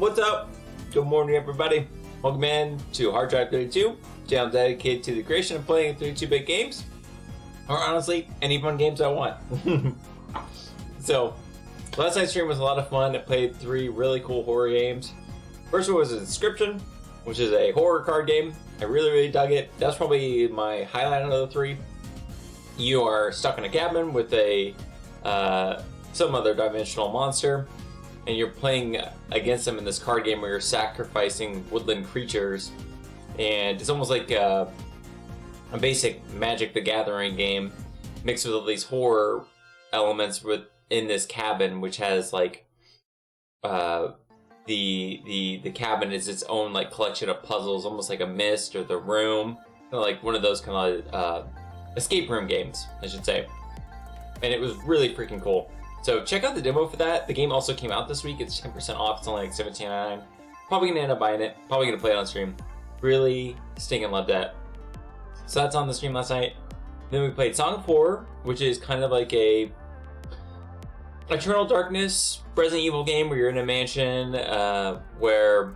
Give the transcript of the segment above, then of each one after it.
What's up? Good morning, everybody. Welcome in to Hard Drive 32, channel dedicated to the creation of playing 32-bit games, or honestly, any fun games I want. So, last night's stream was a lot of fun. I played 3 really cool horror games. First one was Inscryption, which is a horror card game. I really dug it. That's probably my highlight out of the 3. You are stuck in a cabin with a some other dimensional monster, and you're playing against them in this card game where you're sacrificing woodland creatures, and it's almost like a basic Magic the Gathering game mixed with all these horror elements within this cabin, which has like the cabin is its own like collection of puzzles, almost like a Myst or The Room, like one of those kind of escape room games, I should say. And it was really freaking cool. So check out the demo for that. The game also came out this week. It's 10% off. It's only like $17.99. Probably gonna end up buying it. Probably gonna play it on stream. Really stinking loved that. So that's on the stream last night. Then we played Song of Horror, which is kind of like a Eternal Darkness Resident Evil game where you're in a mansion where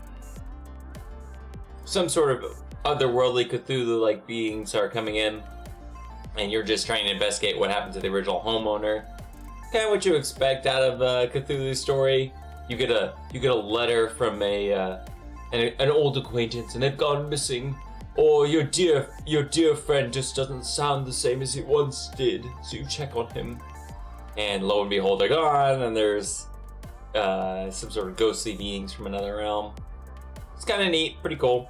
some sort of otherworldly Cthulhu-like beings are coming in, and you're just trying to investigate what happened to the original homeowner. Kind of what you expect out of a Cthulhu story. You get a letter from an old acquaintance, and they've gone missing. Or your dear friend just doesn't sound the same as he once did. So you check on him, and lo and behold, they're gone. And there's some sort of ghostly beings from another realm. It's kind of neat, pretty cool.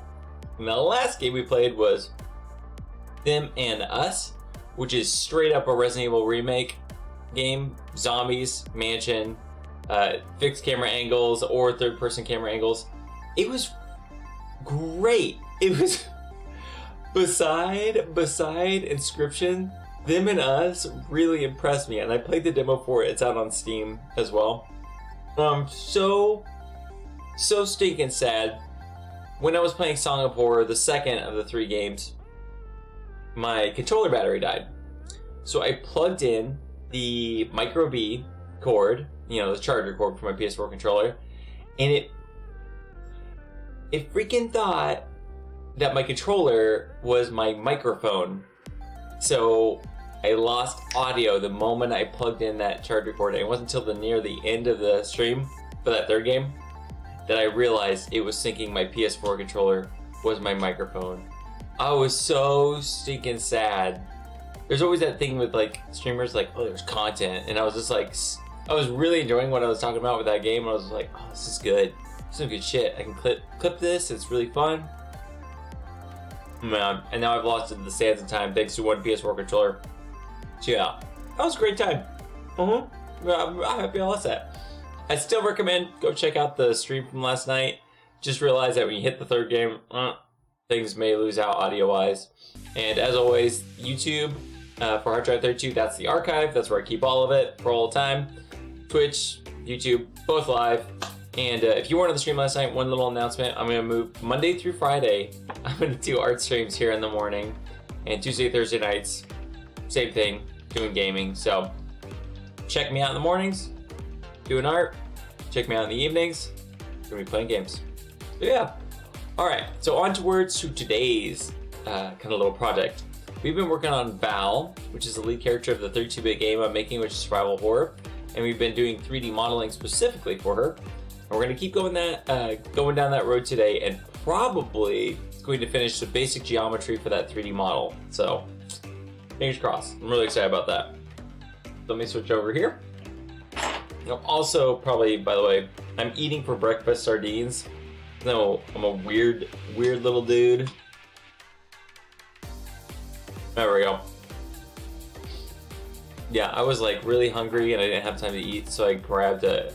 And the last game we played was Them and Us, which is straight up a Resident Evil remake game. Zombies, mansion, fixed camera angles or third-person camera angles. It was great. It was beside Inscryption, Them and Us really impressed me, and I played the demo for it. It's out on Steam as well. So stinking sad. When I was playing Song of Horror, the second of the 3 games, my controller battery died. So I plugged in the micro B cord, the charger cord for my PS4 controller, and it freaking thought that my controller was my microphone. So I lost audio the moment I plugged in that charger cord. And it wasn't until near the end of the stream for that 3rd game that I realized it was thinking my PS4 controller was my microphone. I was so stinking sad. There's always that thing with like streamers, like, oh, there's content, and I was just like, I was really enjoying what I was talking about with that game. I was like, oh, this is good. This is some good shit. I can clip this. It's really fun. Man, and now I've lost it to the sands of time thanks to one PS4 controller. So yeah, that was a great time. I'm happy I lost that. I still recommend go check out the stream from last night. Just realize that when you hit the 3rd game, things may lose out audio-wise. And as always, YouTube for Hard Drive 32, that's the archive. That's where I keep all of it for all the time. Twitch, YouTube, both live. And if you weren't on the stream last night, one little announcement. I'm going to move Monday through Friday. I'm going to do art streams here in the morning. And Tuesday, Thursday nights, same thing, doing gaming. So check me out in the mornings, doing art. Check me out in the evenings, going to be playing games. So yeah. All right, so on towards to today's kind of little project. We've been working on Val, which is the lead character of the 32-bit game I'm making, which is survival horror. And we've been doing 3D modeling specifically for her. And we're going to keep going down that road today, and probably going to finish the basic geometry for that 3D model. So fingers crossed. I'm really excited about that. Let me switch over here. Also, probably, by the way, I'm eating for breakfast sardines. No, I'm a weird little dude. There we go. Yeah, I was like really hungry and I didn't have time to eat, so I grabbed a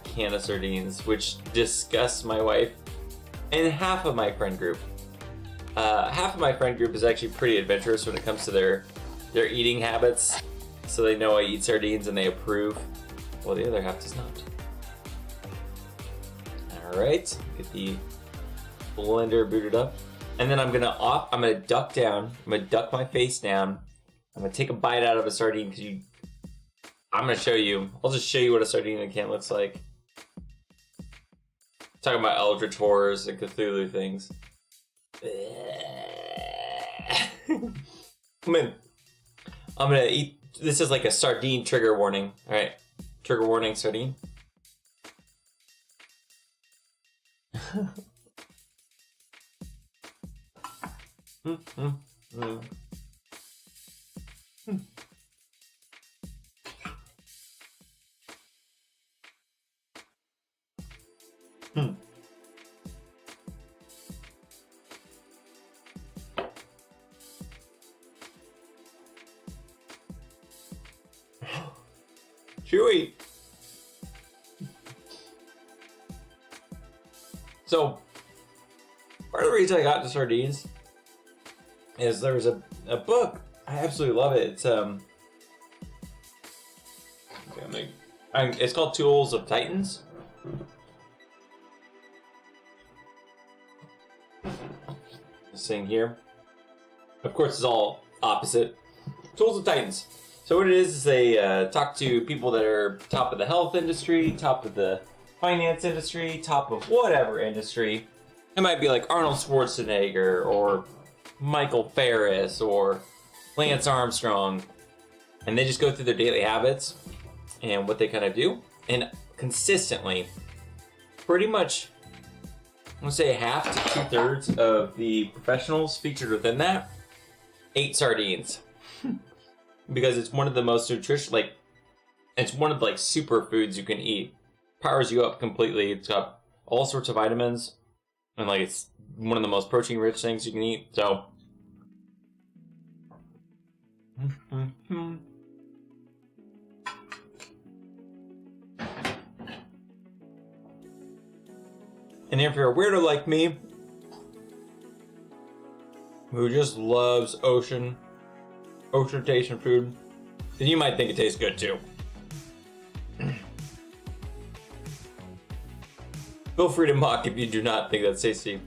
can of sardines, which disgusts my wife and half of my friend group. Half of my friend group is actually pretty adventurous when it comes to their eating habits, so they know I eat sardines and they approve. Well, the other half does not. Alright, get the blender booted up. And then I'm gonna duck down. I'm gonna duck my face down. I'm gonna take a bite out of a sardine because I'm gonna show you. I'll just show you what a sardine in a can looks like. Talking about Eldritch horrors and Cthulhu things. Come in. I'm gonna eat. This is like a sardine trigger warning. All right, trigger warning, sardine. Chewy. So, part of the reason I got into sardines is there was a book. I absolutely love it. It's called Tools of Titans. This thing here, of course, is all opposite. Tools of Titans. So what it is they talk to people that are top of the health industry, top of the finance industry, top of whatever industry. It might be like Arnold Schwarzenegger or Michael Ferris or Lance Armstrong. And they just go through their daily habits and what they kind of do. And consistently, pretty much, I'm gonna say half to 2/3 of the professionals featured within that ate sardines. Because it's one of the most nutritious, like, it's one of the, like, superfoods you can eat. Powers you up completely. It's got all sorts of vitamins. And, like, it's one of the most protein-rich things you can eat, so. And if you're a weirdo like me, who just loves ocean food, then you might think it tastes good too. Feel free to mock if you do not think that's tasty.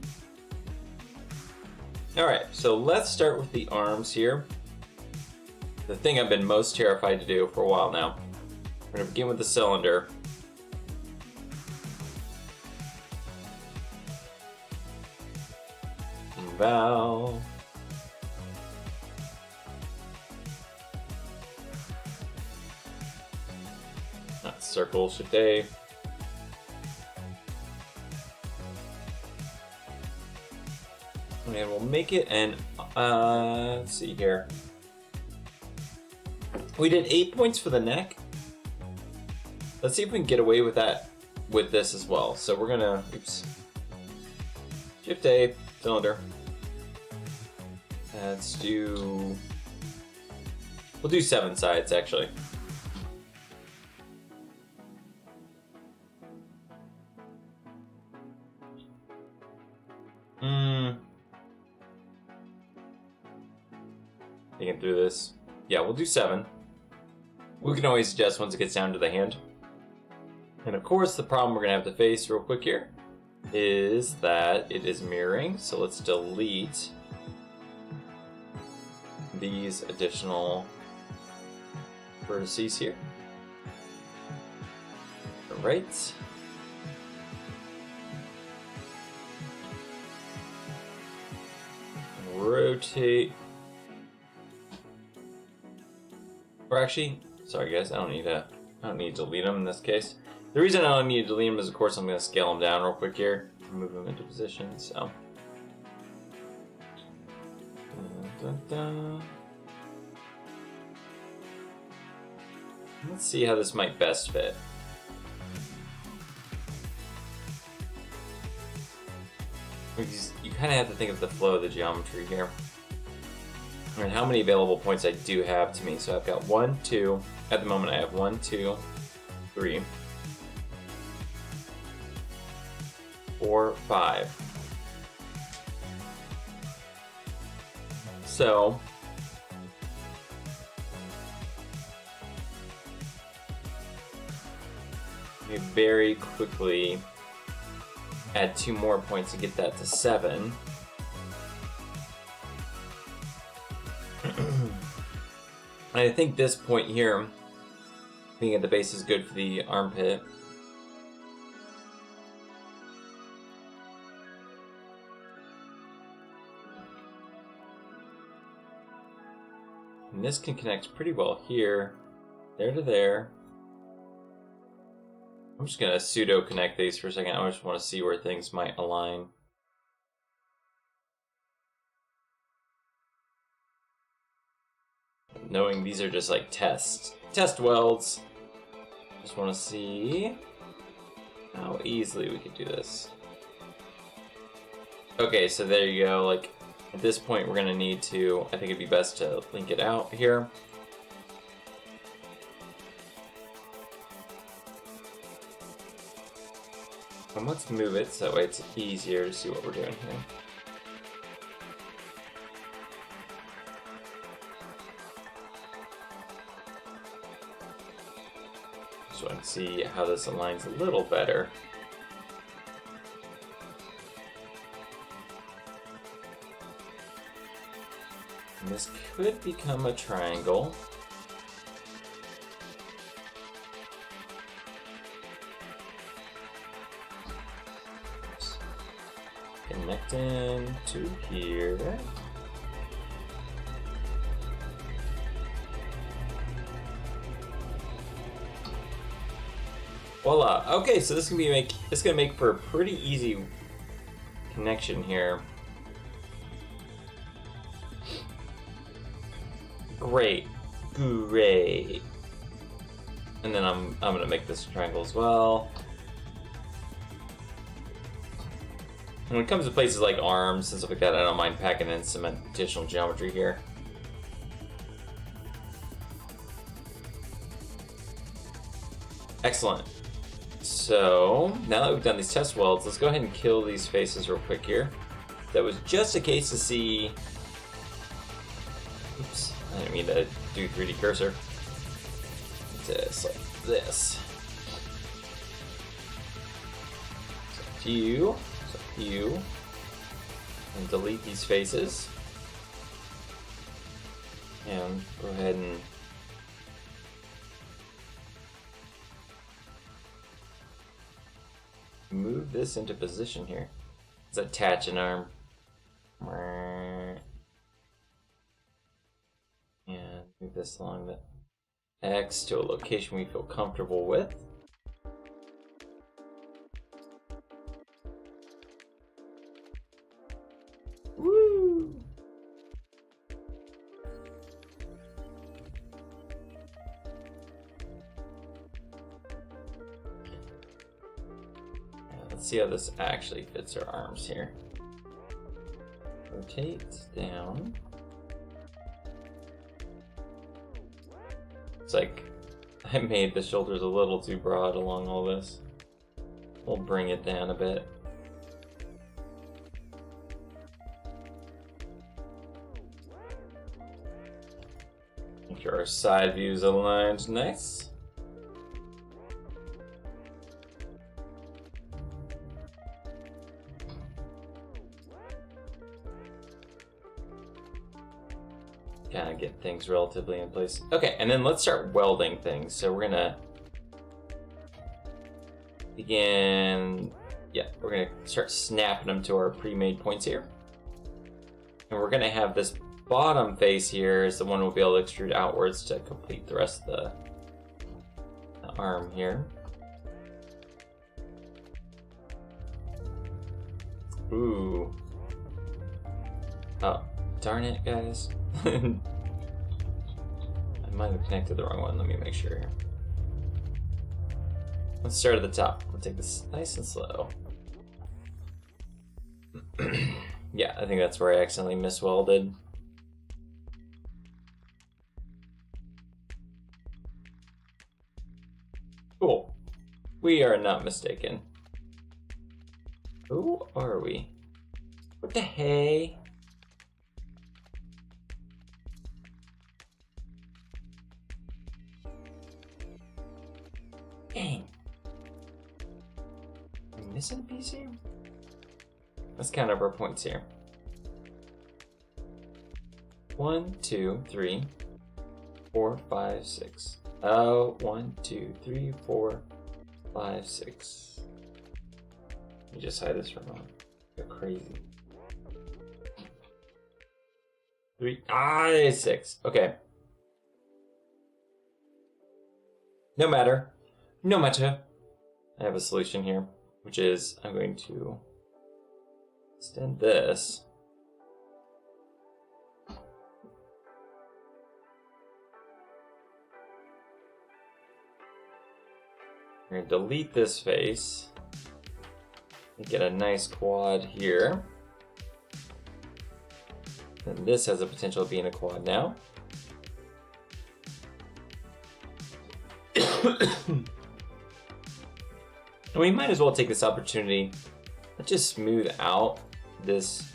Alright, so let's start with the arms here. The thing I've been most terrified to do for a while now. We're going to begin with the cylinder. Valve. Circle Shite. And we'll make it, and let's see here. We did 8 points for the neck. Let's see if we can get away with that with this as well. So we're gonna, Shift A, cylinder. Let's do, we'll do 7 sides actually. Thinking through this. Yeah, we'll do 7. We can always adjust once it gets down to the hand. And of course, the problem we're gonna have to face real quick here is that it is mirroring. So let's delete these additional vertices here. All right. Rotate. Or actually, sorry guys, I don't need to delete them in this case. The reason I don't need to delete them is, of course, I'm going to scale them down real quick here, move them into position. So, let's see how this might best fit. Because you kind of have to think of the flow of the geometry here. And how many available points I do have to me. So I've got 1, 2. At the moment I have 1, 2, 3, 4, 5. So we very quickly add 2 more points to get that to 7. And I think this point here, being at the base, is good for the armpit. And this can connect pretty well here, there to there. I'm just gonna pseudo connect these for a second. I just want to see where things might align. Knowing these are just like test welds. Just want to see how easily we could do this. Okay, so there you go. Like at this point, we're gonna need to. I think it'd be best to link it out here. And let's move it so that way it's easier to see what we're doing here. So I can see how this aligns a little better. And this could become a triangle. Connecting to here. Voila. Okay, so this is gonna make for a pretty easy connection here. Great. And then I'm gonna make this a triangle as well. And when it comes to places like arms and stuff like that, I don't mind packing in some additional geometry here. Excellent. So, now that we've done these test welds, let's go ahead and kill these faces real quick here. That was just a case to see... Oops, I didn't mean to do 3D cursor. Just like this. So view, and delete these faces. And go ahead and move this into position here. Let's attach an arm. And move this along the X to a location we feel comfortable with. Woo! Let's see how this actually fits our arms here. Rotate down. It's like I made the shoulders a little too broad along all this. We'll bring it down a bit. Make sure our side views aligned nice. Kind of get things relatively in place. Okay, and then let's start welding things. So we're gonna begin, we're gonna start snapping them to our pre-made points here. And we're gonna have this bottom face here is the one we'll be able to extrude outwards to complete the rest of the arm here. Ooh. Oh, darn it, guys. I might have connected the wrong one. Let me make sure here. Let's start at the top. We'll take this nice and slow. Yeah, I think that's where I accidentally miswelded. Cool. We are not mistaken. Who are we? What the hey? Dang. Am I missing a piece here? Let's count up our points here. 1, 2, 3, 4, 5, 6. Oh, 1, 2, 3, 4, 5, 6. Let me just hide this for a moment. Go crazy. 3, 6. Okay. No matter. No matter. I have a solution here, which is I'm going to extend this. We're going to delete this face and get a nice quad here. And this has the potential of being a quad now. And we might as well take this opportunity. Let's just smooth out this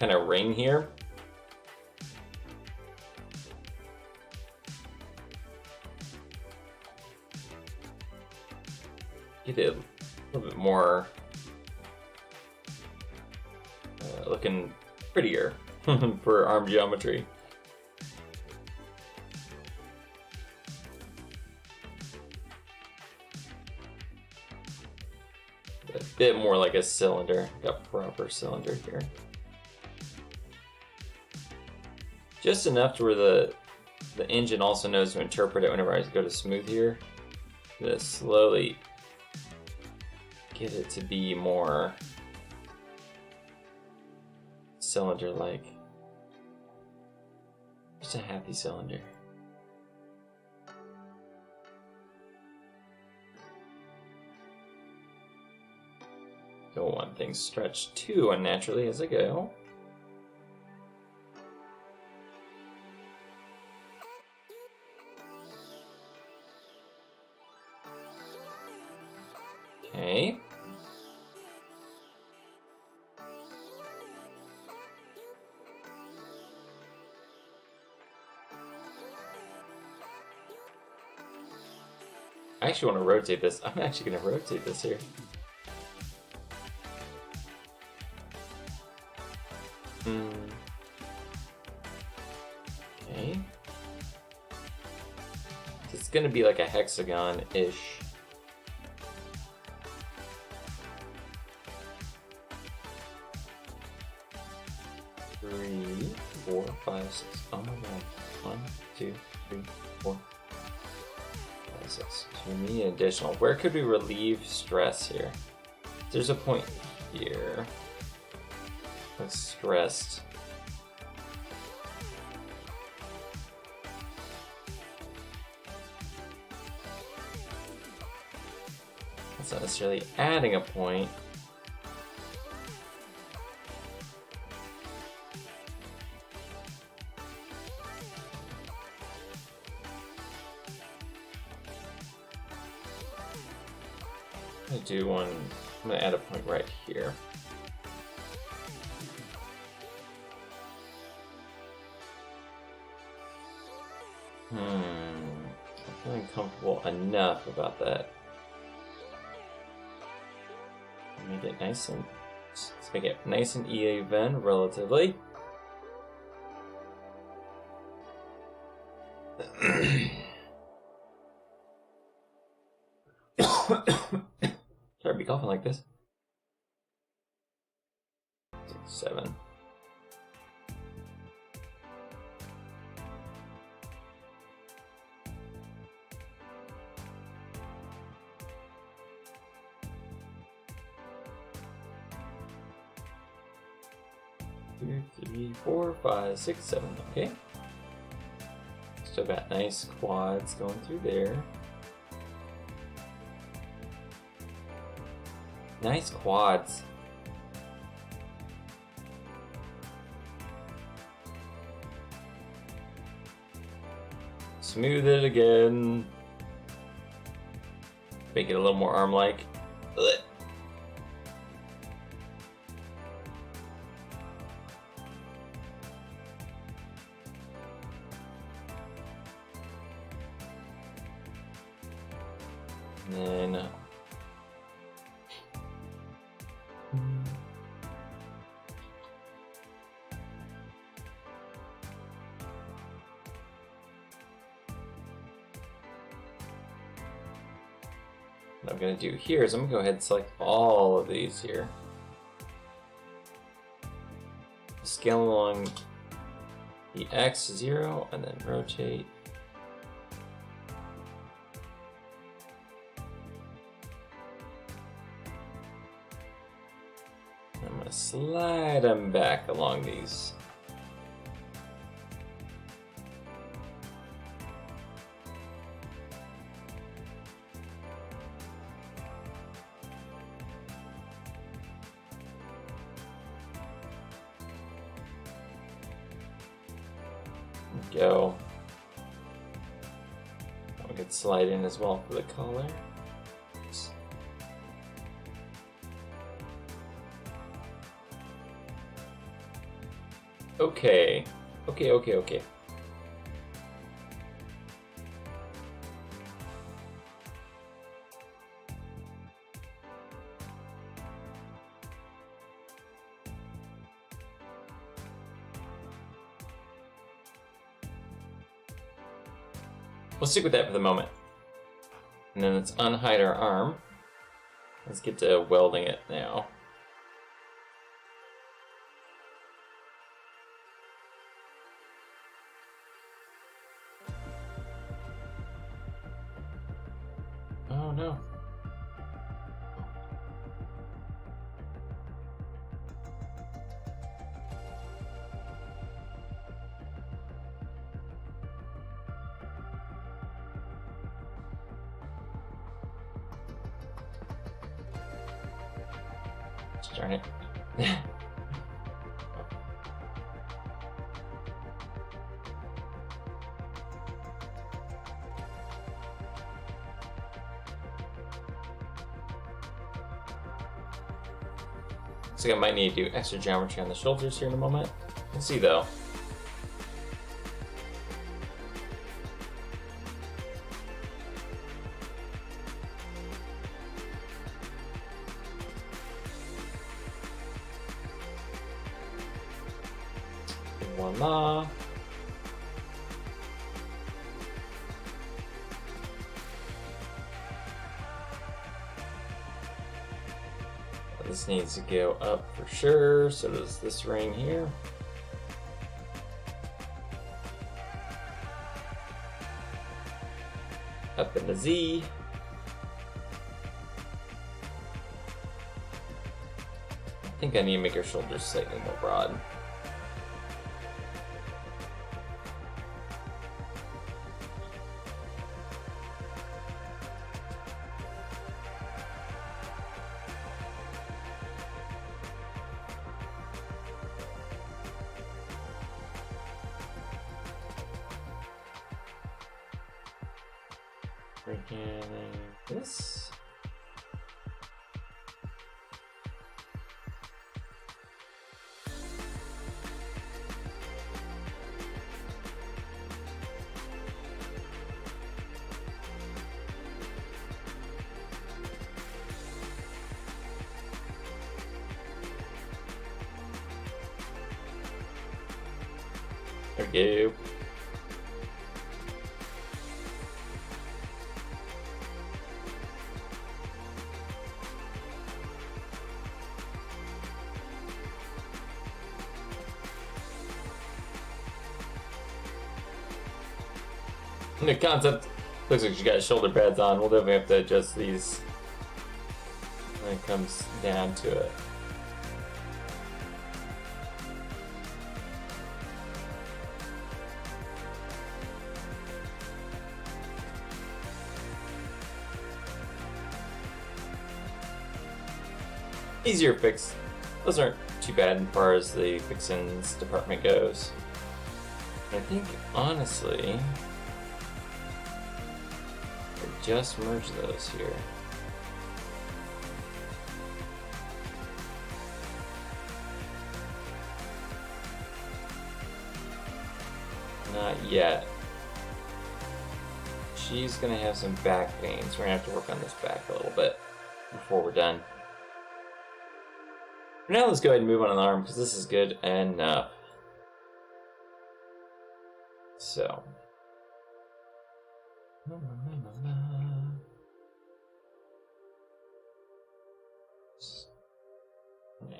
kind of ring here. Get it a little bit more looking prettier for arm geometry. A bit more like a cylinder, like a proper cylinder here. Just enough to where the engine also knows to interpret it whenever I go to smooth here. To slowly get it to be more cylinder-like. Just a happy cylinder. Don't want things stretched too unnaturally as I go. Okay. I actually want to rotate this. I'm actually going to rotate this here. Okay. It's going to be like a hexagon-ish. Three, 4, 5, 6. Oh my god. 1, 2, 3, 4. 6. So we need an additional. Where could we relieve stress here? There's a point here. That's stressed. That's not necessarily adding a point. I'm gonna add a point right here. I'm feeling comfortable enough about that. Make it nice and let's make it nice and even relatively. Sorry to be coughing like this. 6, 7. Two, 3, 4, 5, 6, 7. Okay. Still got nice quads going through there. Nice quads. Smooth it again. Make it a little more arm-like. And then what I'm going to do here is I'm going to go ahead and select all of these here. Scale along the X 0 and then rotate gonna slide them back along these. Go. We could slide in as well for the collar. Okay. Okay. We'll stick with that for the moment. And then let's unhide our arm. Let's get to welding it now. Oh no. Darn it. Looks like I might need to do extra geometry on the shoulders here in a moment. We'll see though. Voila. This needs to go up for sure, so does this ring here. Up in the Z. I think I need to make her shoulders slightly more broad. Freaking this. There we go. The concept looks like she got shoulder pads on. We'll definitely have to adjust these when it comes down to it. Easier fix. Those aren't too bad as far as the fixins department goes. I think honestly, just merge those here. Not yet. She's gonna have some back veins. We're gonna have to work on this back a little bit before we're done. For now, let's go ahead and move on an arm because this is good enough. So.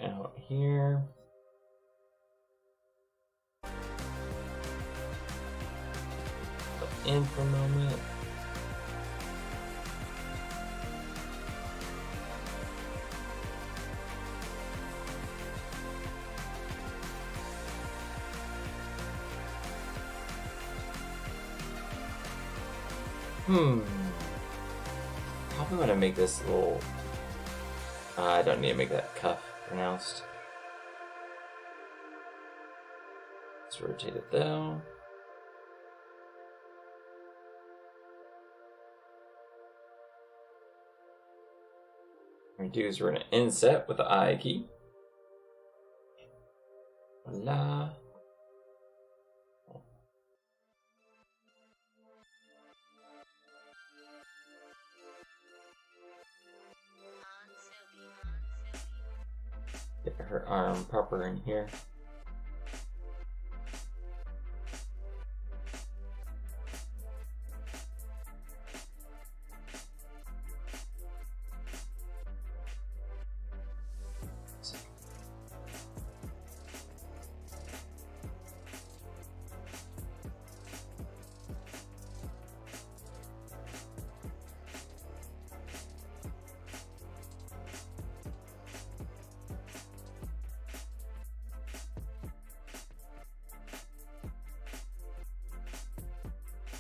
Out here. In for a moment. Probably want to make this little... I don't need to make that cuff pronounced. Let's rotate it though. What we're going to do is we're going to inset with the I key. Voila. Get her arm proper in here.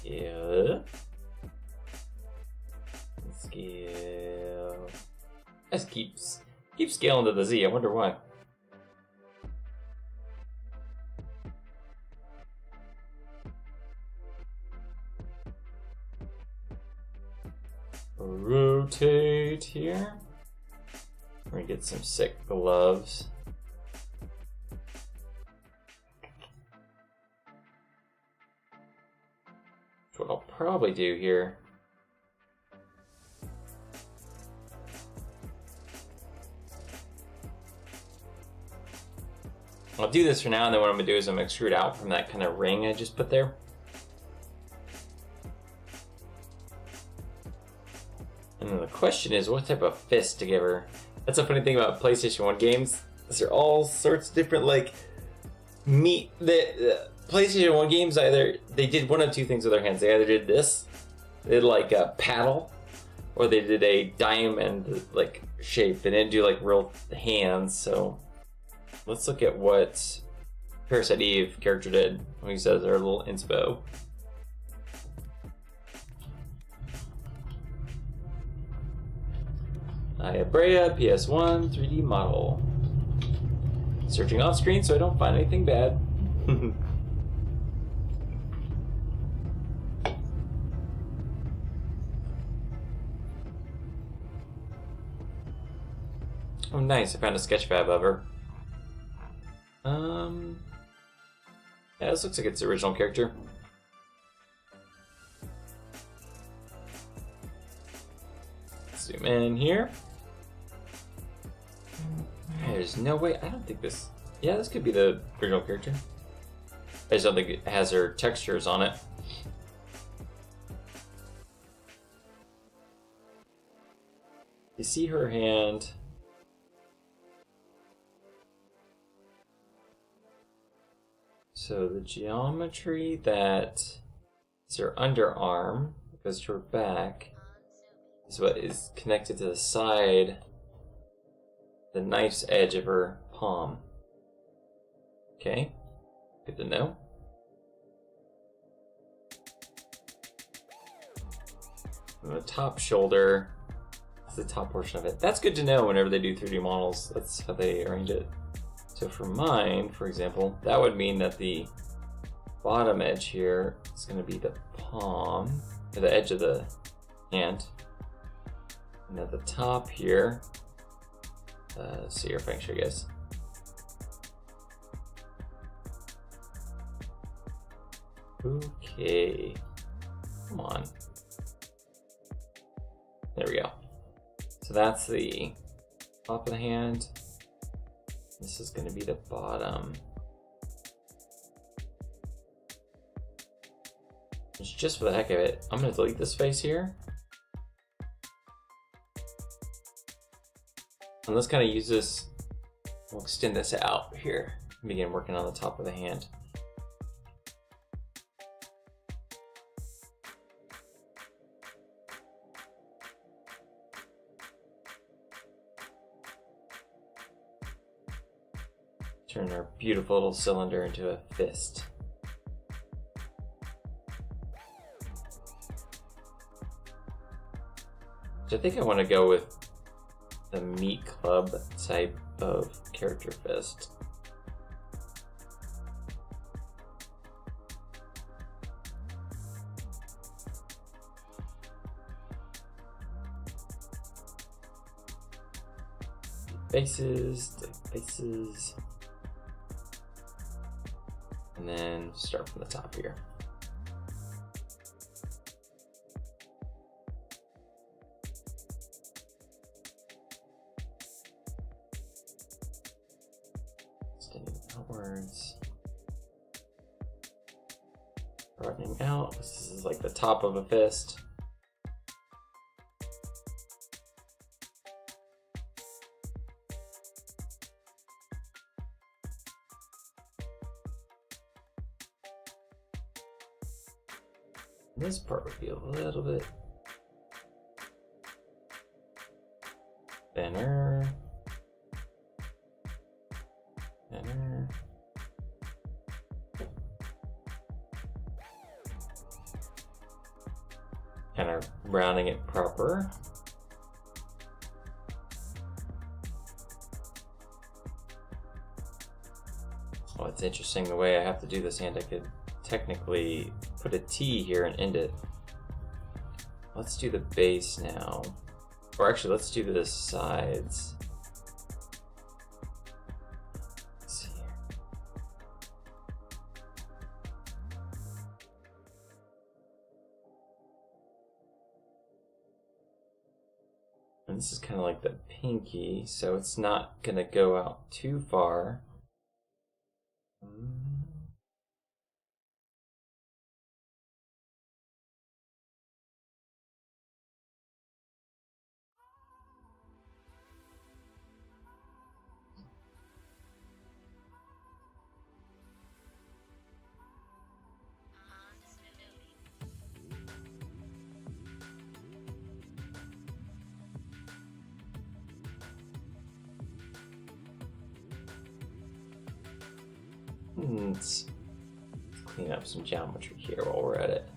Yeah. Scale. This keeps scaling to the Z. I wonder why. Rotate here. We're gonna get some sick gloves. What I'll probably do here. I'll do this for now, and then what I'm gonna do is I'm gonna extrude out from that kind of ring I just put there. And then the question is, what type of fist to give her? That's a funny thing about PlayStation 1 games. They're all sorts of different, like, the PlayStation 1 games, either they did one of two things with their hands. They either did this, they did like a paddle, or they did a diamond like shape. They didn't do like real hands. So let's look at what Parasite Eve character did when he says our little inspo. Iabrea PS1 3D model. Searching off screen so I don't find anything bad. Oh, nice! I found a sketch fab of her. Yeah, this looks like it's the original character. Zoom in here. There's no way. I don't think this. Yeah, this could be the original character. I just don't think it has her textures on it. You see her hand. So the geometry that is her underarm, goes to her back, is what is connected to the side, the knife's edge of her palm. Okay, good to know. And the top shoulder is the top portion of it. That's good to know whenever they do 3D models. That's how they arrange it. So for mine, for example, that would mean that the bottom edge here is going to be the palm, or the edge of the hand. And at the top here, see your feng shui, guys. Okay, come on. There we go. So that's the top of the hand. This is going to be the bottom. Just for the heck of it, I'm going to delete this face here. And let's kind of use this, we'll extend this out here and begin working on the top of the hand. Turn our beautiful little cylinder into a fist. So I think I want to go with the Meat Club type of character fist. Faces, and then start from the top here. Extending outwards, broadening out. This is like the top of a fist. This part would be a little bit thinner. Kind of rounding it proper. Oh, it's interesting the way I have to do this hand. I could technically put a T here and end it. Let's do the base now. Or actually, let's do the sides. Let's see here. And this is kind of like the pinky, so it's not gonna go out too far. Let's clean up some geometry here while we're at it.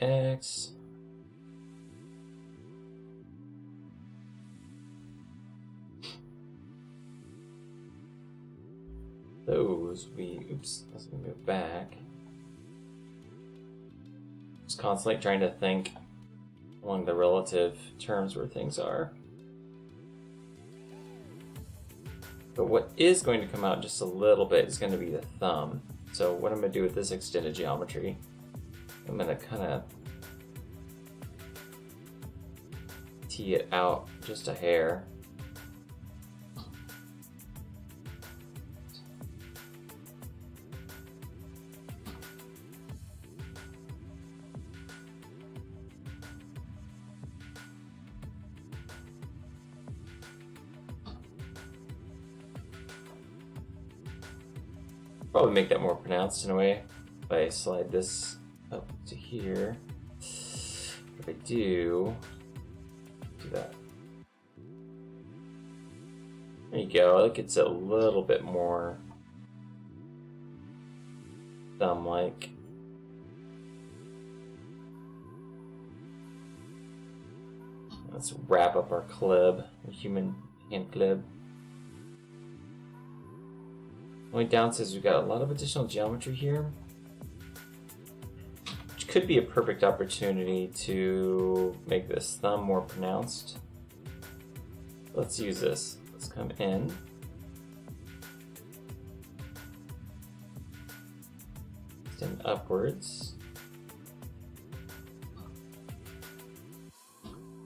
X. Those oops, let's move back. Just constantly trying to think along the relative terms where things are. But what is going to come out just a little bit is going to be the thumb. So what I'm going to do with this extended geometry, I'm going to kind of tee it out just a hair. Probably make that more pronounced in a way if I slide this up to here. If I do that. There you go. It gets a little bit more thumb-like. Let's wrap up our club, our human hand club. Only downside is we've got a lot of additional geometry here, which could be a perfect opportunity to make this thumb more pronounced. Let's use this. Let's come in. Extend upwards.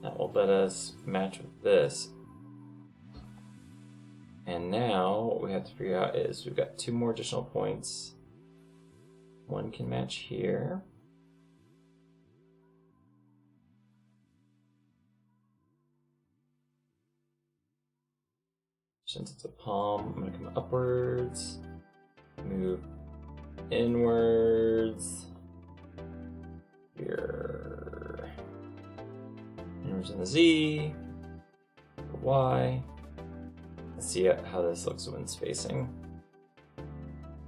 That will let us match with this. And And now what we have to figure out is we've got 2 more additional points. One can match here. Since it's a palm, I'm going to come upwards, move inwards, here, inwards in the Z, the Y. Let's see how this looks when spacing.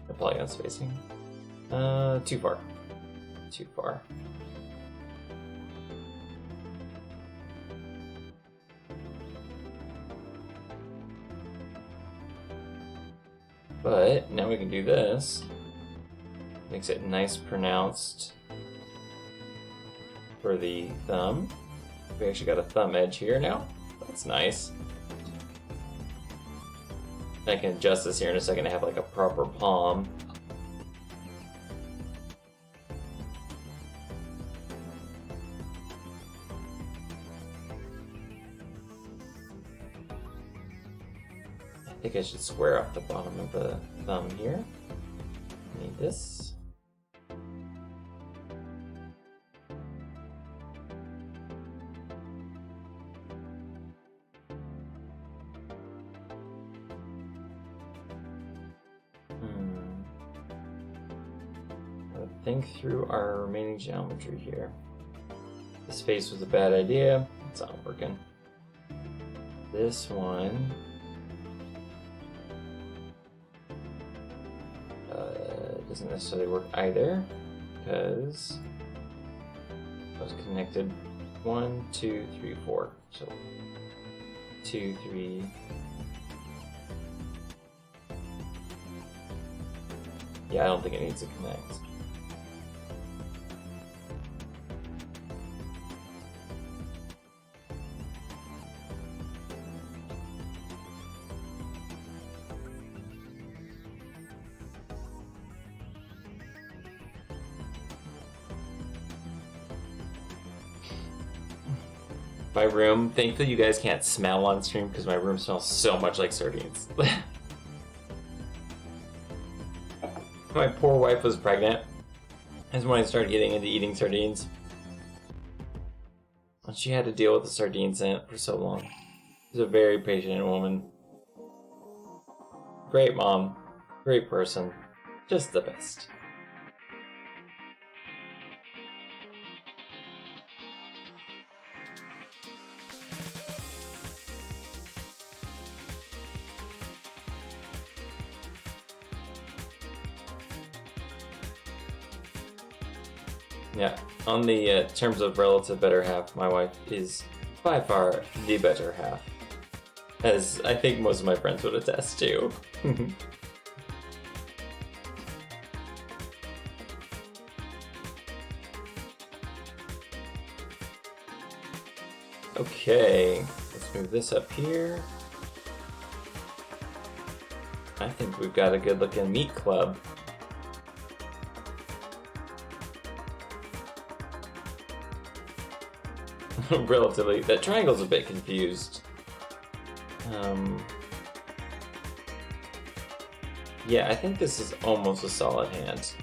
The polygon spacing. Too far. Too far. But now we can do this. Makes it nice pronounced for the thumb. We actually got a thumb edge here now. That's nice. I can adjust this here in a second to have like a proper palm. I think I should square off the bottom of the thumb here. Need this. Think through our remaining geometry here. This face was a bad idea. It's not working. This one doesn't necessarily work either because I was connected 1, 2, 3, 4. So 2, 3. Yeah, I don't think it needs to connect. My room, thankfully you guys can't smell on stream because my room smells so much like sardines. My poor wife was pregnant. That's when I started getting into eating sardines. And she had to deal with the sardines in it for so long. She's a very patient woman. Great mom. Great person. Just the best. Yeah, on the terms of relative better half, my wife is by far the better half. As I think most of my friends would attest to. Okay, let's move this up here. I think we've got a good looking meat club. Relatively. That triangle's a bit confused. Yeah, I think this is almost a solid hand.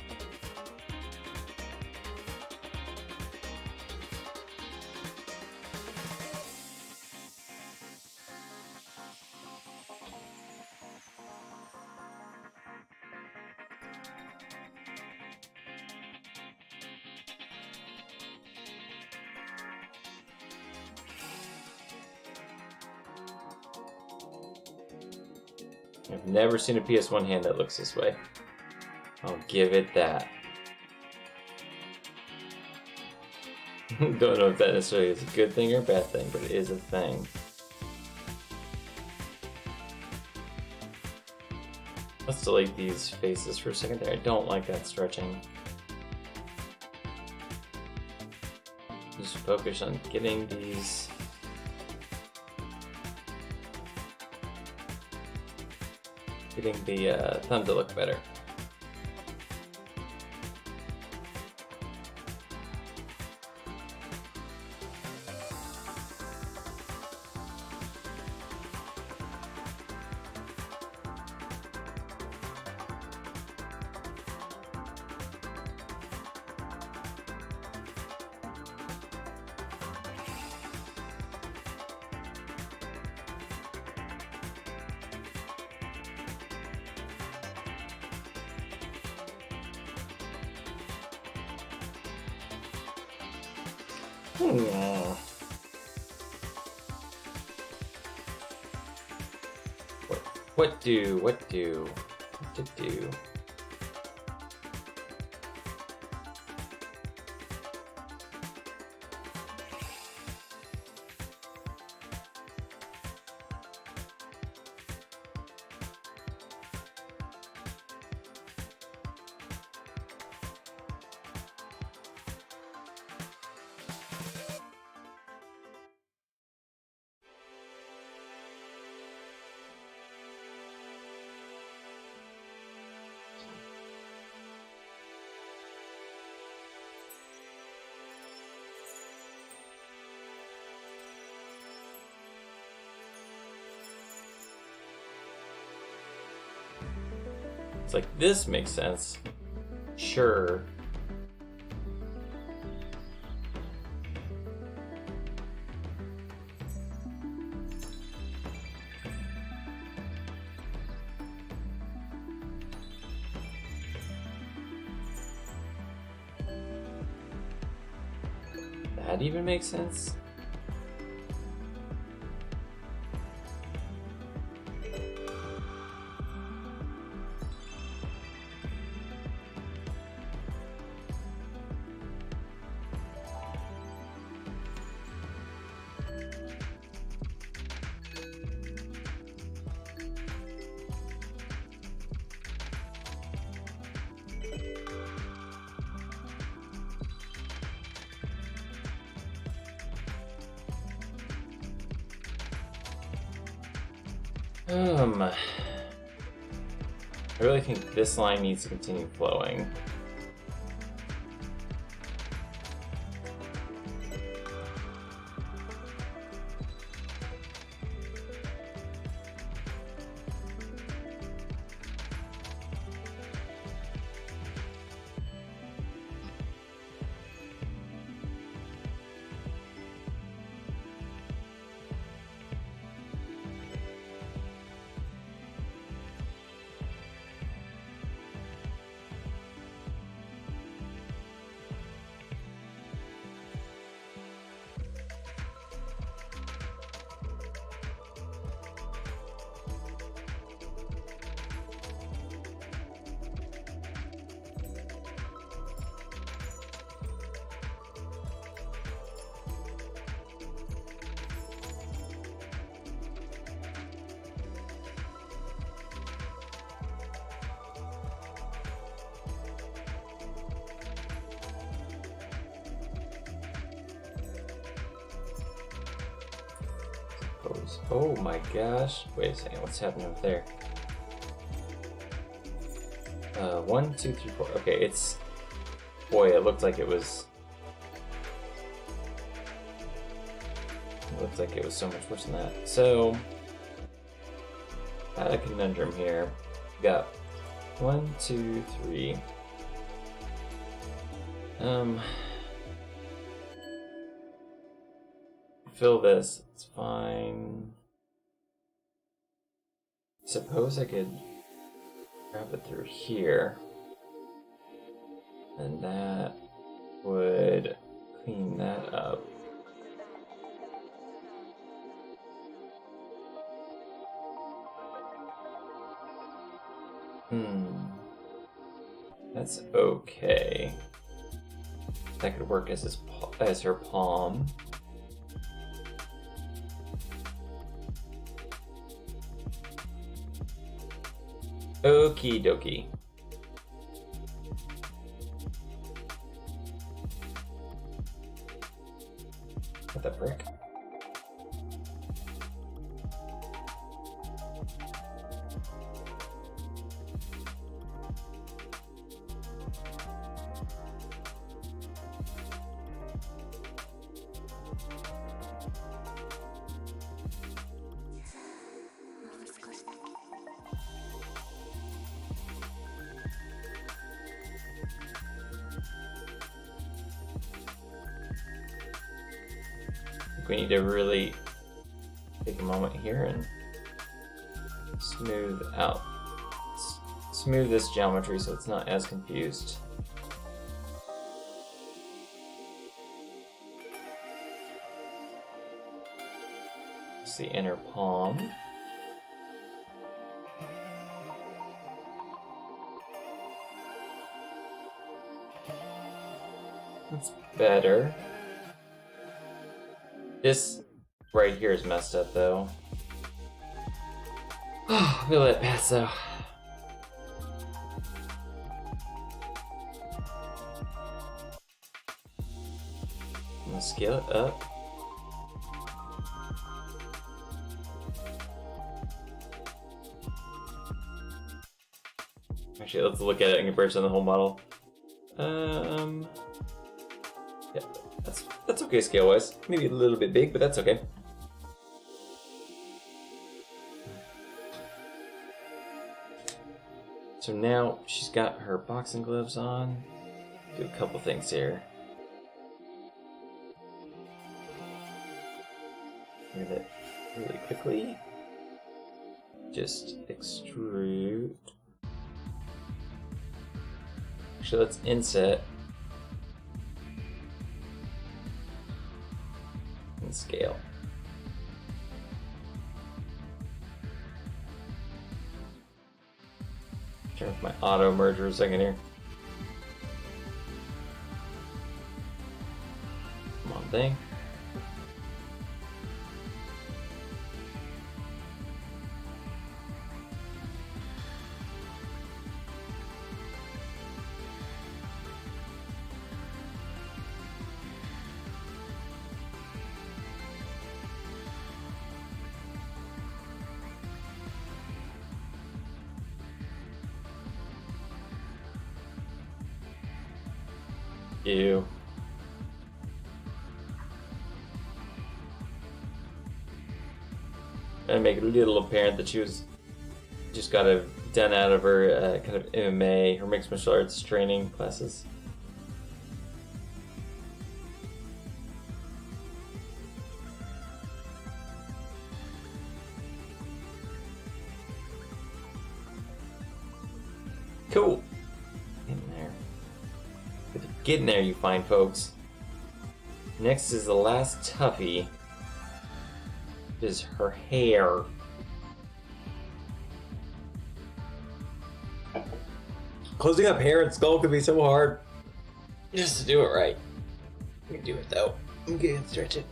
I've never seen a PS1 hand that looks this way. I'll give it that. Don't know if that necessarily is a good thing or a bad thing, but it is a thing. Let's delete these faces for a second there. I don't like that stretching. Just focus on getting these getting the thumb to look better. Hmm. What to do? It's like, this makes sense. Sure. That even makes sense? I really think this line needs to continue flowing. Oh my gosh. Wait a second, what's happening up there? 1, 2, 3, 4. Okay, it's... Boy, it looked like it was... It looked like it was so much worse than that. So... Had a conundrum here. We got 1, 2, 3. Fill this. It's fine. Suppose I could grab it through here. And that would clean that up. That's okay. That could work as her palm. Okie dokie. What the frick? We need to really take a moment here and smooth this geometry so it's not as confused. the inner palm. That's better. This right here is messed up though. We'll let it pass though. I'm gonna scale it up. Actually, let's look at it in comparison to the whole model. Yeah, that's okay scale-wise. Maybe a little bit big, but that's okay. So now she's got her boxing gloves on. Do a couple things here. Move it really quickly. Just extrude. Actually, let's inset and scale. Turn off my auto merge for a second here. Come on, thing. Ew. And make it a little apparent that she was just got it done out of her kind of MMA, her mixed martial arts training classes. Cool. Get in there, you fine folks. Next is the last toughie. Is her hair. Closing up hair and skull could be so hard. Just to do it right. I can do it though. I'm gonna stretch it.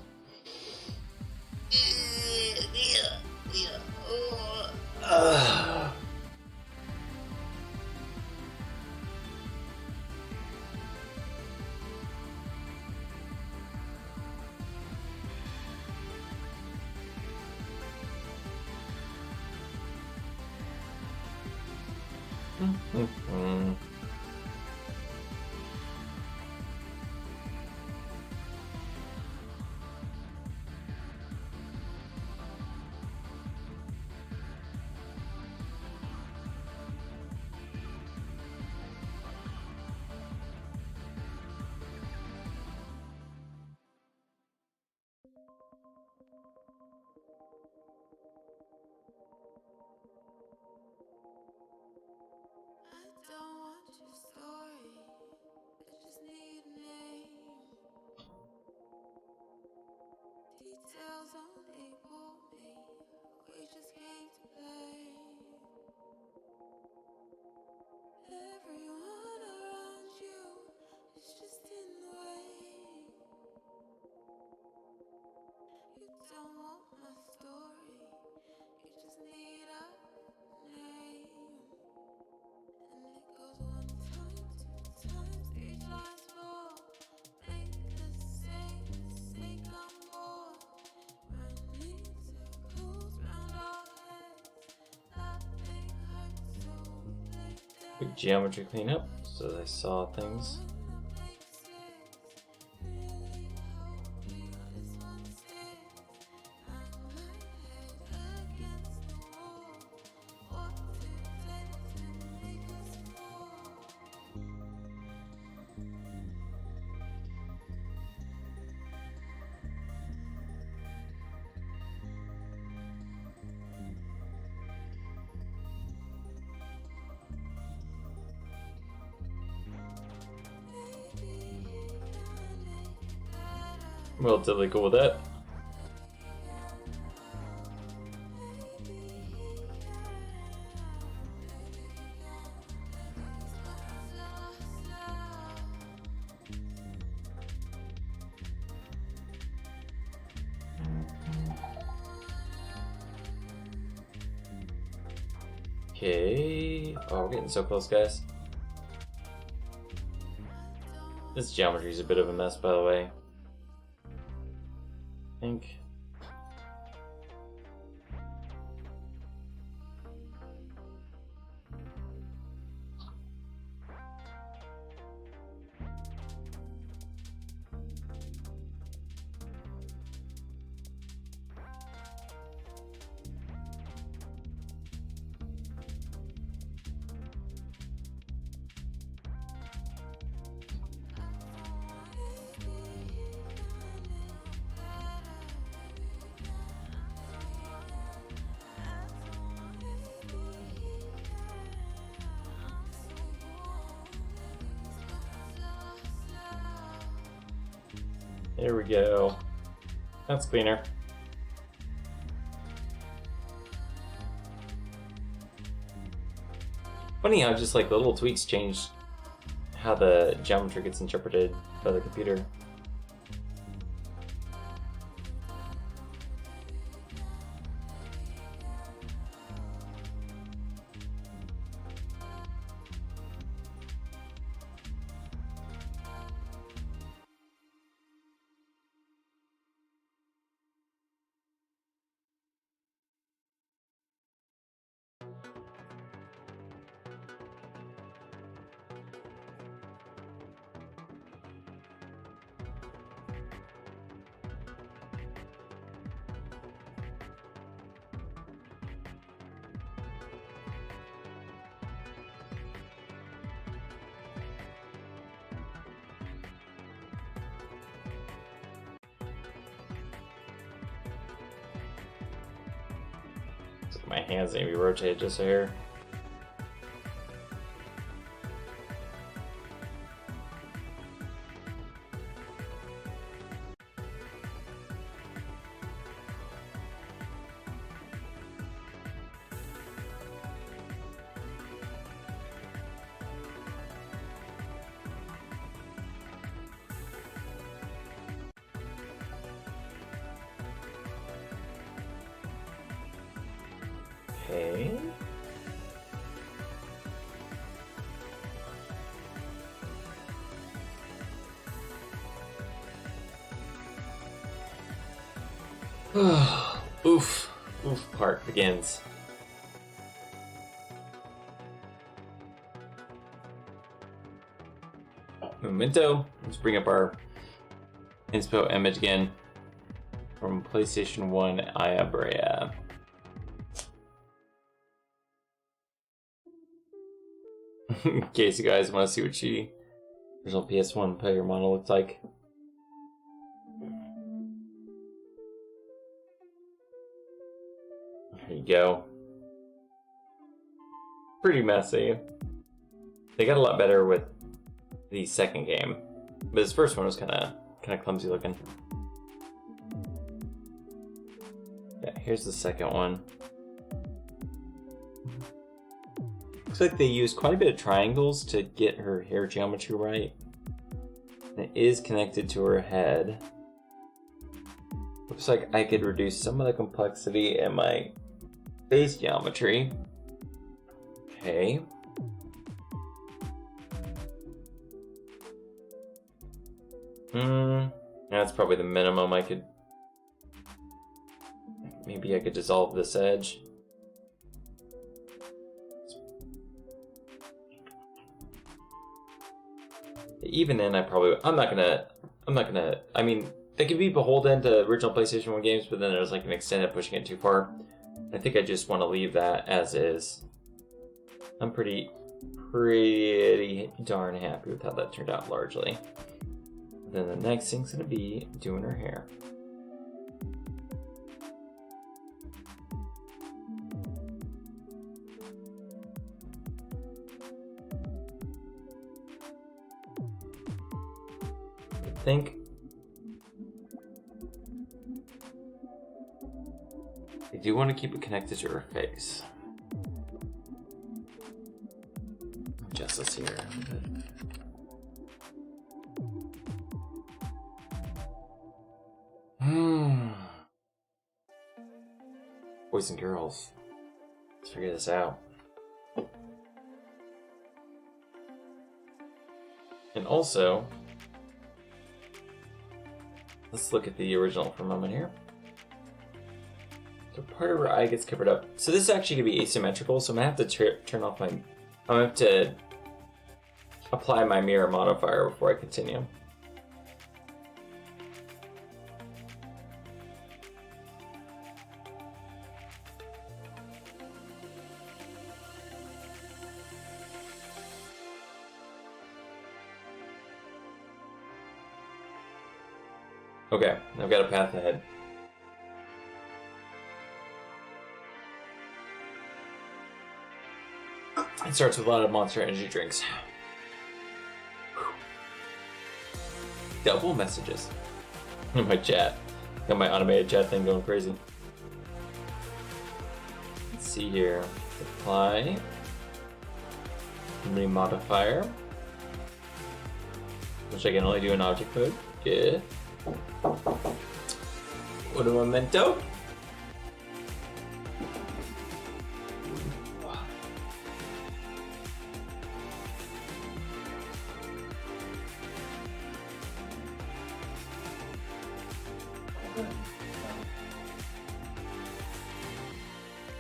Details only bore me. We just came to play. Everyone around you is just in the way. You don't want my story. You just need a name. And it goes 1 time, 2 times, 3 times more. Make the same mistake I'm bored. Running circles round our heads. Nothing hurts, so we play dead. Quick geometry cleanup so that I saw things. I'm relatively cool with that. Okay. Oh, we're getting so close, guys. This geometry is a bit of a mess, by the way. I think. There we go. That's cleaner. Funny how just like the little tweaks change how the geometry gets interpreted by the computer. My hands need to be rotated just here. Okay. Oof. Oof part begins. Memento. Let's bring up our inspo image again from PlayStation 1 Aya Brea. In case you guys want to see what she original PS1 player model looked like. There you go. Pretty messy. They got a lot better with the second game, but this first one was kind of clumsy looking. Yeah, here's the second one. Looks like they used quite a bit of triangles to get her hair geometry right. And it is connected to her head. Looks like I could reduce some of the complexity in my face geometry. Okay. That's probably the minimum I could... Maybe I could dissolve this edge. Even then, I'm not gonna, I mean, they could be beholden to original PlayStation 1 games, but then there's like an extended pushing it too far. I think I just want to leave that as is. I'm pretty darn happy with how that turned out largely. Then the next thing's gonna be doing her hair. I think I do want to keep it connected to her face. Adjust this here. Boys and girls, let's figure this out. And also, let's look at the original for a moment here. So part of her eye gets covered up. So this is actually gonna be asymmetrical, so I'm gonna have to turn off my... I'm gonna have to apply my mirror modifier before I continue. Okay, I've got a path ahead. It starts with a lot of Monster Energy drinks. Double messages in my chat. Got my automated chat thing going crazy. Let's see here. Apply. Memory modifier. Which I can only do in object mode. Good. What a memento.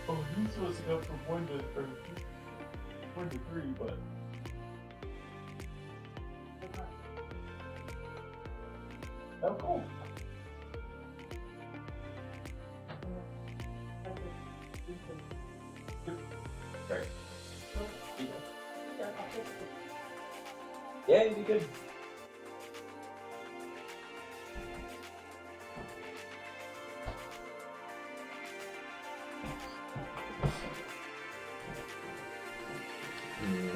Oh, he's supposed to go from 1 to 3, but. Oh, cool. Sorry. Yeah, you did good.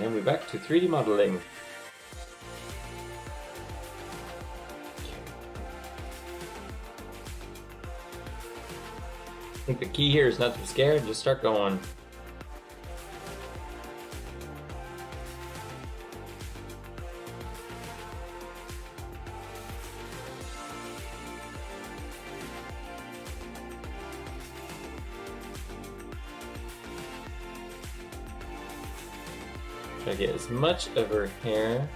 And we're back to 3D modeling. I think the key here is not to be scared, just start going. Try to get as much of her hair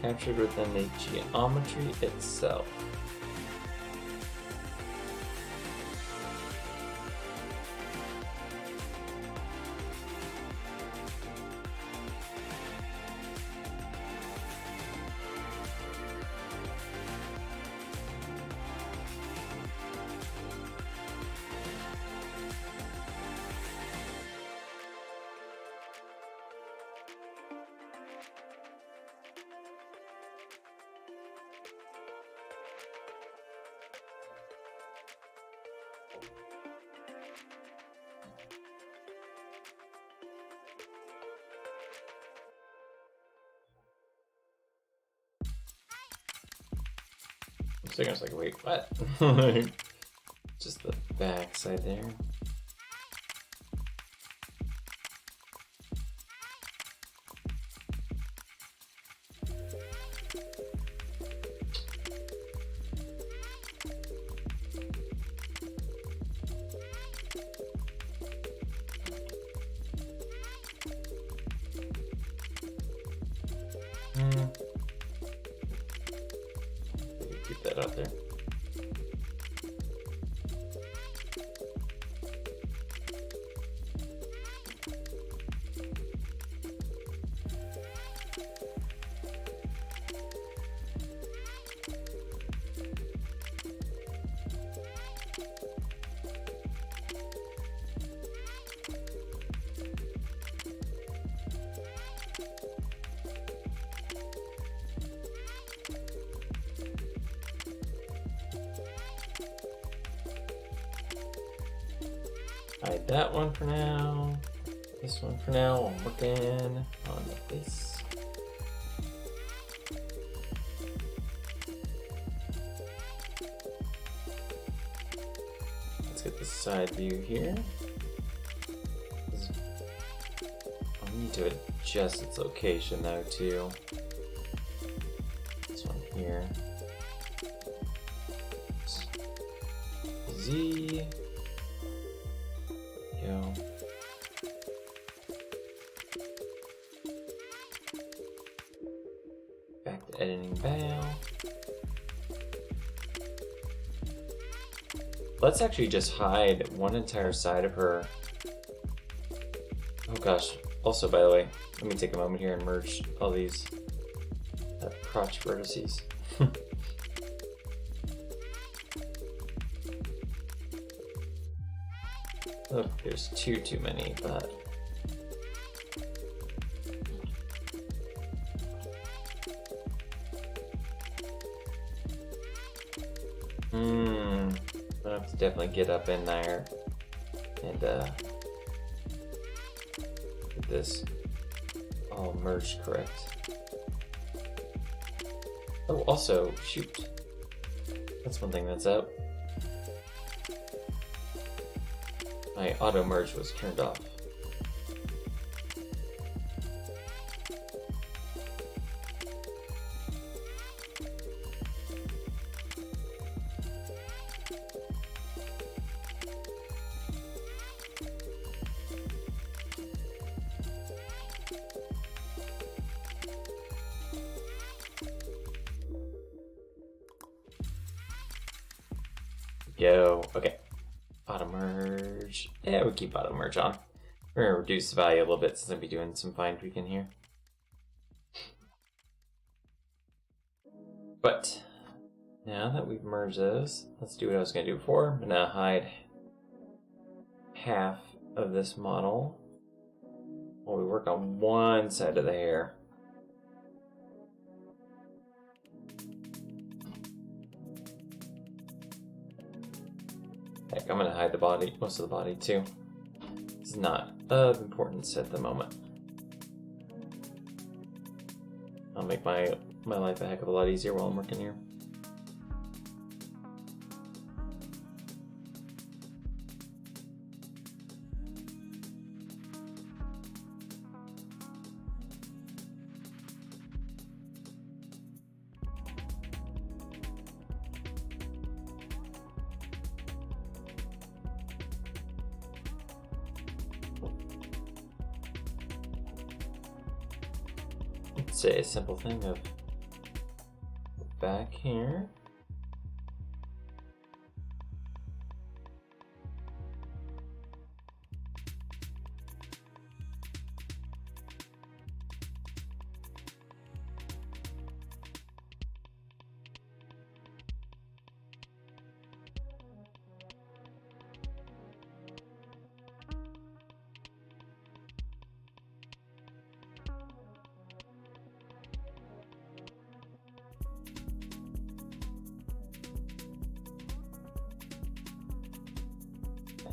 captured within the geometry itself. So I was like, wait, what? Just the back side there. Keep that out there. Hide that one for now. This one for now. I'm working on the face. Let's get the side view here. I need to adjust its location though too. This one here. Z. Go. Back to editing bow. Let's actually just hide one entire side of her. Oh gosh. Also, by the way, let me take a moment here and merge all these crotch vertices. Look, there's too many, but I have to definitely get up in there and get this all merged correct. Oh, also, shoot. That's one thing that's out. My auto merge was turned off. Go. Okay. Auto merge. Yeah, we keep auto merge on. We're gonna reduce the value a little bit since I'll be doing some fine tweaking here. But now that we've merged those, let's do what I was gonna do before. I'm gonna hide half of this model while we work on one side of the hair. Heck, I'm gonna hide the body, most of the body too. It's not of importance at the moment. I'll make my life a heck of a lot easier while I'm working here. Let's say a simple thing of back here.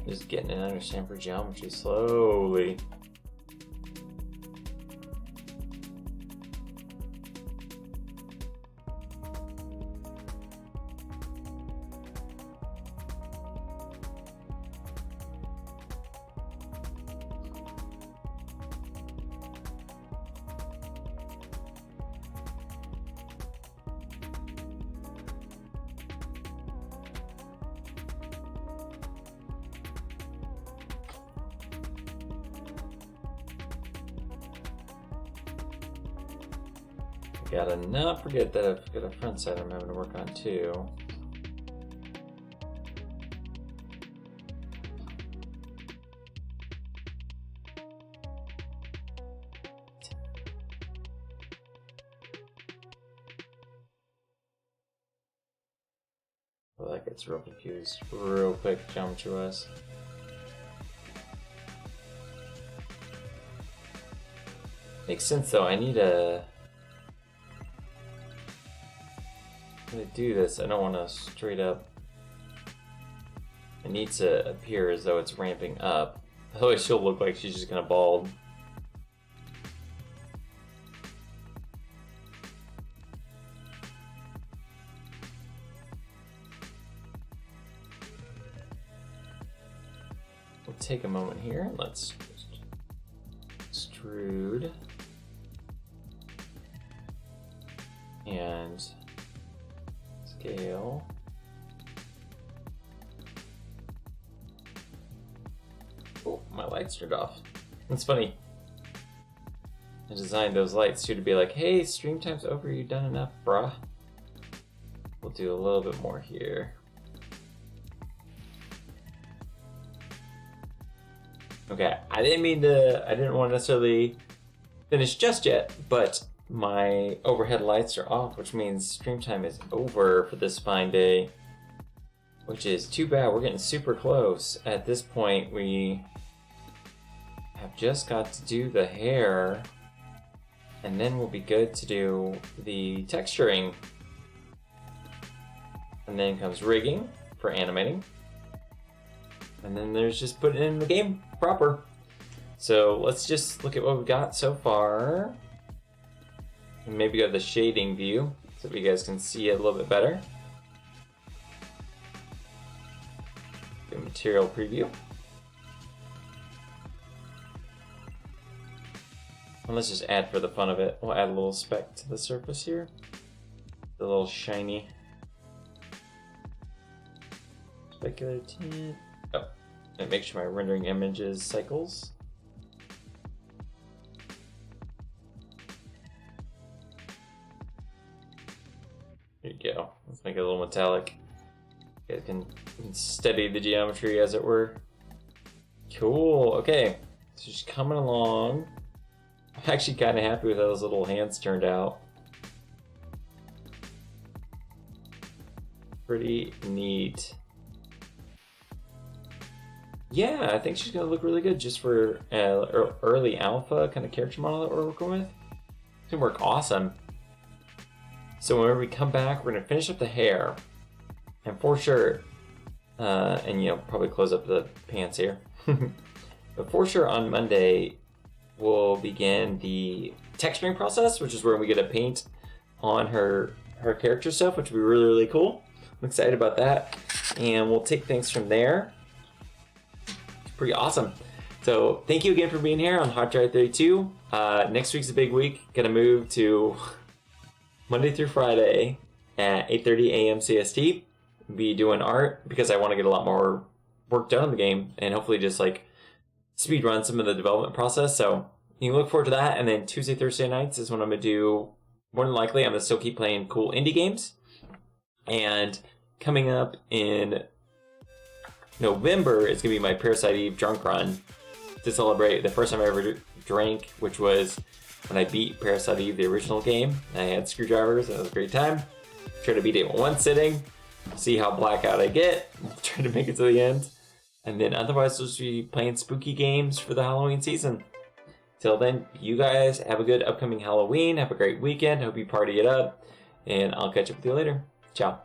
Just getting an understand for geometry slowly. Gotta not forget that I've got a front side I'm having to work on too. Well, that gets real confused real quick, geometry wise. Makes sense though, I need a... to do this, I don't want to straight up. It needs to appear as though it's ramping up. Otherwise, she'll look like she's just gonna bald. We'll take a moment here and let's extrude and scale. Oh, my lights turned off. That's funny. I designed those lights too to be like, hey, stream time's over, you done enough, bruh. We'll do a little bit more here. Okay, I didn't want to necessarily finish just yet, but my overhead lights are off, which means stream time is over for this fine day, which is too bad. We're getting super close. At this point, we have just got to do the hair, and then we'll be good to do the texturing. And then comes rigging for animating. And then there's just putting it in the game proper. So let's just look at what we've got so far. And maybe go to the shading view so that you guys can see it a little bit better. The material preview. And let's just add for the fun of it. We'll add a little speck to the surface here. The little shiny specular tint. Oh, and make sure my rendering images cycles. There you go. Let's make it a little metallic. You guys can steady the geometry, as it were. Cool. Okay, so just coming along. I'm actually kind of happy with how those little hands turned out. Pretty neat. Yeah, I think she's gonna look really good just for early alpha kind of character model that we're working with. It's gonna work awesome. So whenever we come back, we're gonna finish up the hair, and for sure, and probably close up the pants here. But for sure on Monday, we'll begin the texturing process, which is where we get to paint on her character stuff, which will be really, really cool. I'm excited about that, and we'll take things from there. Pretty awesome. So thank you again for being here on Hot Drive 32. Next week's a big week. Gonna move to Monday through Friday at 8:30 a.m. CST. Be doing art because I want to get a lot more work done on the game and hopefully just like speed run some of the development process. So you can look forward to that. And then Tuesday, Thursday nights is when I'm gonna do. More than likely, I'm gonna still keep playing cool indie games. And coming up in November, it's gonna be my Parasite Eve drunk run to celebrate the first time I ever drank, which was when I beat Parasite Eve, the original game. I had screwdrivers, and it was a great time. Try to beat it in one sitting, see how blackout I get, try to make it to the end. And then otherwise, we'll just be playing spooky games for the Halloween season. Till then, you guys have a good upcoming Halloween. Have a great weekend. Hope you party it up. And I'll catch up with you later. Ciao.